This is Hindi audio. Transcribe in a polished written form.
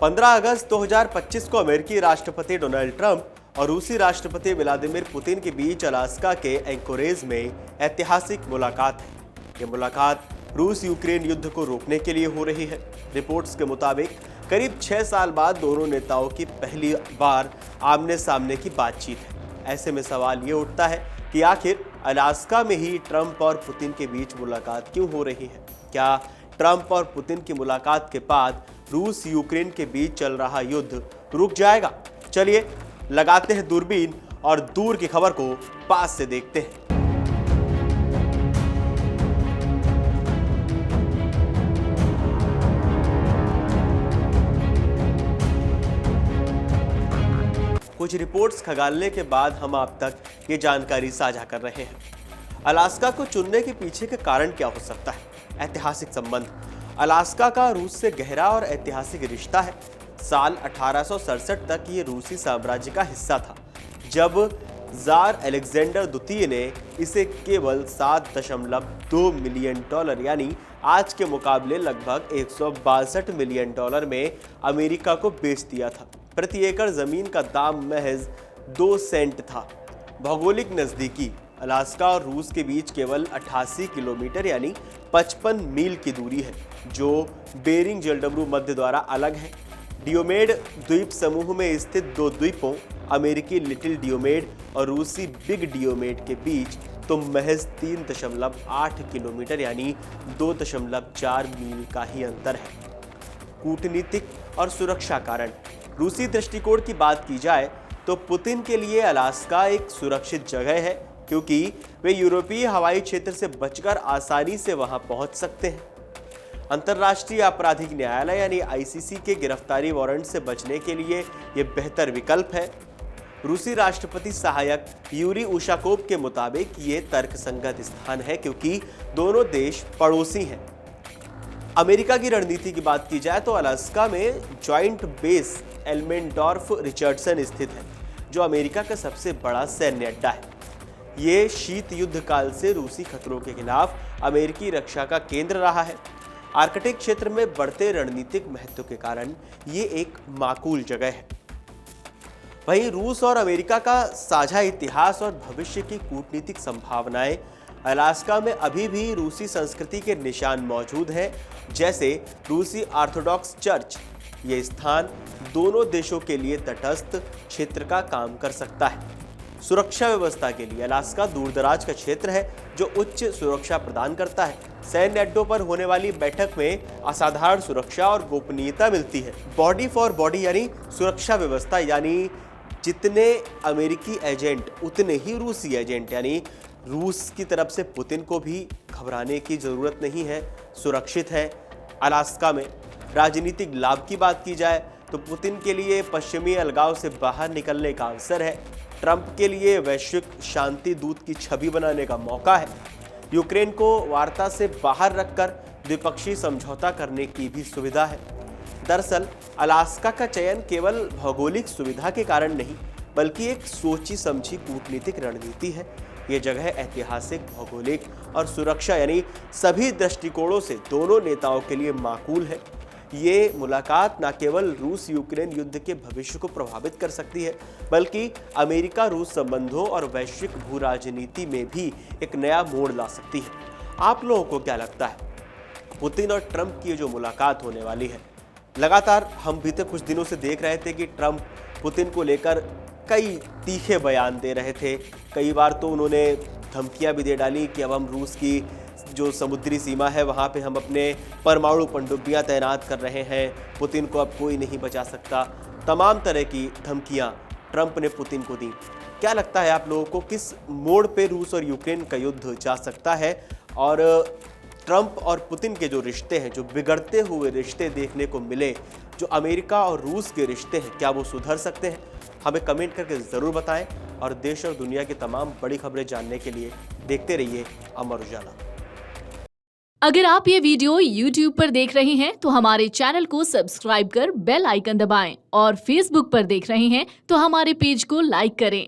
15 अगस्त 2025 को अमेरिकी राष्ट्रपति डोनाल्ड ट्रंप और रूसी राष्ट्रपति व्लादिमीर पुतिन के बीच अलास्का के एंकोरेज में ऐतिहासिक मुलाकात है। ये मुलाकात रूस यूक्रेन युद्ध को रोकने के लिए हो रही है। रिपोर्ट्स के मुताबिक करीब 6 साल बाद दोनों नेताओं की पहली बार आमने सामने की बातचीत है। ऐसे में सवाल ये उठता है कि आखिर अलास्का में ही ट्रंप और पुतिन के बीच मुलाकात क्यों हो रही है? क्या ट्रंप और पुतिन की मुलाकात के बाद रूस यूक्रेन के बीच चल रहा युद्ध रुक जाएगा? चलिए लगाते हैं दूरबीन और दूर की खबर को पास से देखते हैं। कुछ रिपोर्ट्स खंगालने के बाद हम आप तक ये जानकारी साझा कर रहे हैं। अलास्का को चुनने के पीछे का कारण क्या हो सकता है? ऐतिहासिक संबंध। अलास्का का रूस से गहरा और ऐतिहासिक रिश्ता है। साल 1867 तक ये रूसी साम्राज्य का हिस्सा था, जब जार अलेक्जेंडर द्वितीय ने इसे केवल $7.2 मिलियन यानी आज के मुकाबले लगभग $162 मिलियन में अमेरिका को बेच दिया था। प्रति एकड़ जमीन का दाम महज 2 सेंट था। भौगोलिक नजदीकी। अलास्का और रूस के बीच केवल 88 किलोमीटर यानी 55 मील की दूरी है, जो बेरिंग जलडमरू मध्य द्वारा अलग है। डियोमेड द्वीप समूह में स्थित 2 द्वीपों अमेरिकी लिटिल डियोमेड और रूसी बिग डियोमेड के बीच तो महज 3.8 किलोमीटर यानी 2.4 मील का ही अंतर है। कूटनीतिक और सुरक्षा कारण। रूसी दृष्टिकोण की बात की जाए तो पुतिन के लिए अलास्का एक सुरक्षित जगह है, क्योंकि वे यूरोपीय हवाई क्षेत्र से बचकर आसानी से वहां पहुंच सकते हैं। अंतर्राष्ट्रीय आपराधिक न्यायालय यानी आईसीसी के गिरफ्तारी वारंट से बचने के लिए यह बेहतर विकल्प है। रूसी राष्ट्रपति सहायक यूरी उशाकोव के मुताबिक ये तर्कसंगत स्थान है, क्योंकि दोनों देश पड़ोसी हैं। अमेरिका की रणनीति की बात की जाए तो अलास्का में जॉइंट बेस एल्मेंडोर्फ रिचर्डसन स्थित है, जो अमेरिका का सबसे बड़ा सैन्य अड्डा है। ये शीत युद्ध काल से रूसी खतरों के खिलाफ अमेरिकी रक्षा का केंद्र रहा है। आर्कटिक क्षेत्र में बढ़ते रणनीतिक महत्व के कारण ये एक माकूल जगह है। वहीं रूस और अमेरिका का साझा इतिहास और भविष्य की कूटनीतिक संभावनाएं। अलास्का में अभी भी रूसी संस्कृति के निशान मौजूद हैं, जैसे रूसी ऑर्थोडॉक्स चर्च। ये स्थान दोनों देशों के लिए तटस्थ क्षेत्र का काम कर सकता है। सुरक्षा व्यवस्था के लिए अलास्का दूरदराज का क्षेत्र है, जो उच्च सुरक्षा प्रदान करता है। सैन्य अड्डों पर होने वाली बैठक में असाधारण सुरक्षा और गोपनीयता मिलती है। बॉडी फॉर बॉडी यानी सुरक्षा व्यवस्था, यानी जितने अमेरिकी एजेंट उतने ही रूसी एजेंट, यानी रूस की तरफ से पुतिन को भी घबराने की जरूरत नहीं है, सुरक्षित है। अलास्का में राजनीतिक लाभ की बात की जाए तो पुतिन के लिए पश्चिमी अलगाव से बाहर निकलने का अवसर है। ट्रंप के लिए वैश्विक शांति दूत की छवि बनाने का मौका है। यूक्रेन को वार्ता से बाहर रखकर द्विपक्षीय समझौता करने की भी सुविधा है। दरअसल अलास्का का चयन केवल भौगोलिक सुविधा के कारण नहीं, बल्कि एक सोची समझी कूटनीतिक रणनीति है। ये जगह ऐतिहासिक, भौगोलिक और सुरक्षा यानी सभी दृष्टिकोणों से दोनों नेताओं के लिए माकूल है। ये मुलाकात न केवल रूस यूक्रेन युद्ध के भविष्य को प्रभावित कर सकती है, बल्कि अमेरिका रूस संबंधों और वैश्विक भू राजनीति में भी एक नया मोड़ ला सकती है। आप लोगों को क्या लगता है? पुतिन और ट्रंप की जो मुलाकात होने वाली है, लगातार हम बीते कुछ दिनों से देख रहे थे कि ट्रंप पुतिन को लेकर कई तीखे बयान दे रहे थे। कई बार तो उन्होंने धमकियां भी दे डाली कि अब हम रूस की जो समुद्री सीमा है वहाँ पे हम अपने परमाणु पनडुब्बियां तैनात कर रहे हैं, पुतिन को अब कोई नहीं बचा सकता। तमाम तरह की धमकियां ट्रंप ने पुतिन को दी। क्या लगता है आप लोगों को, किस मोड़ पे रूस और यूक्रेन का युद्ध जा सकता है? और ट्रंप और पुतिन के जो रिश्ते हैं, जो बिगड़ते हुए रिश्ते देखने को मिले, जो अमेरिका और रूस के रिश्ते हैं, क्या वो सुधर सकते हैं? हमें कमेंट करके ज़रूर बताएं और देश और दुनिया की तमाम बड़ी खबरें जानने के लिए देखते रहिए अमर उजाला। अगर आप ये वीडियो YouTube पर देख रहे हैं तो हमारे चैनल को सब्सक्राइब कर बेल आइकन दबाएं और Facebook पर देख रहे हैं तो हमारे पेज को लाइक करें।